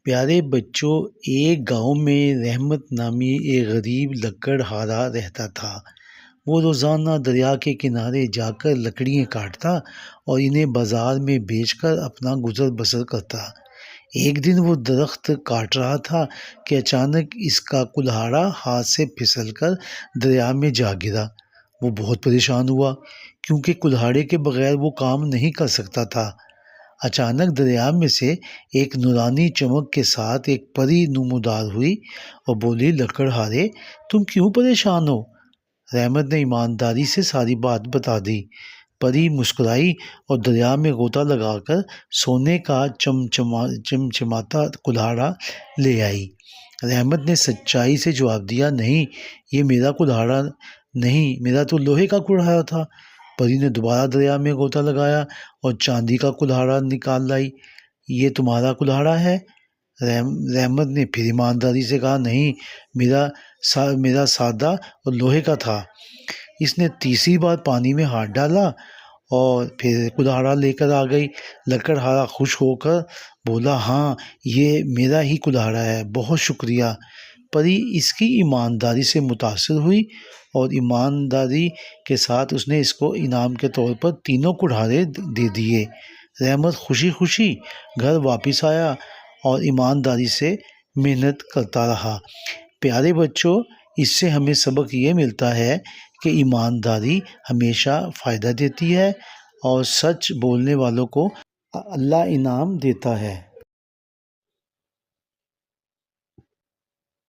پیارے بچوں، ایک گاؤں میں رحمت نامی ایک غریب لکڑہارا رہتا تھا۔ وہ روزانہ دریا کے کنارے جا کر لکڑیاں کاٹتا اور انہیں بازار میں بیچ کر اپنا گزر بسر کرتا۔ ایک دن وہ درخت کاٹ رہا تھا کہ اچانک اس کا کلہاڑا ہاتھ سے پھسل کر دریا میں جا گرا۔ وہ بہت پریشان ہوا کیونکہ کلہاڑے کے بغیر وہ کام نہیں کر سکتا تھا۔ اچانک دریا میں سے ایک نورانی چمک کے ساتھ ایک پری نمودار ہوئی اور بولی، لکڑہارے تم کیوں پریشان ہو؟ رحمت نے ایمانداری سے ساری بات بتا دی۔ پری مسکرائی اور دریا میں غوطہ لگا کر سونے کا چمچماتا کلہاڑا لے آئی۔ رحمت نے سچائی سے جواب دیا، نہیں، یہ میرا کلہاڑا نہیں، میرا تو لوہے کا کلہاڑا تھا۔ پری نے دوبارہ دریا میں غوطہ لگایا اور چاندی کا کلہاڑا نکال لائی۔ یہ تمہارا کلہاڑا ہے؟ رحمت نے پھر ایمانداری سے کہا، نہیں، میرا سادہ اور لوہے کا تھا۔ اس نے تیسری بار پانی میں ہاتھ ڈالا اور پھر کلہاڑا لے کر آ گئی۔ لکڑہارا خوش ہو کر بولا، ہاں، یہ میرا ہی کلہاڑا ہے، بہت شکریہ۔ پری اس کی ایمانداری سے متاثر ہوئی اور ایمانداری کے ساتھ اس نے اس کو انعام کے طور پر تینوں کلہاڑے دے دیے۔ رحمت خوشی خوشی گھر واپس آیا اور ایمانداری سے محنت کرتا رہا۔ پیارے بچوں، اس سے ہمیں سبق یہ ملتا ہے کہ ایمانداری ہمیشہ فائدہ دیتی ہے اور سچ بولنے والوں کو اللہ انعام دیتا ہے۔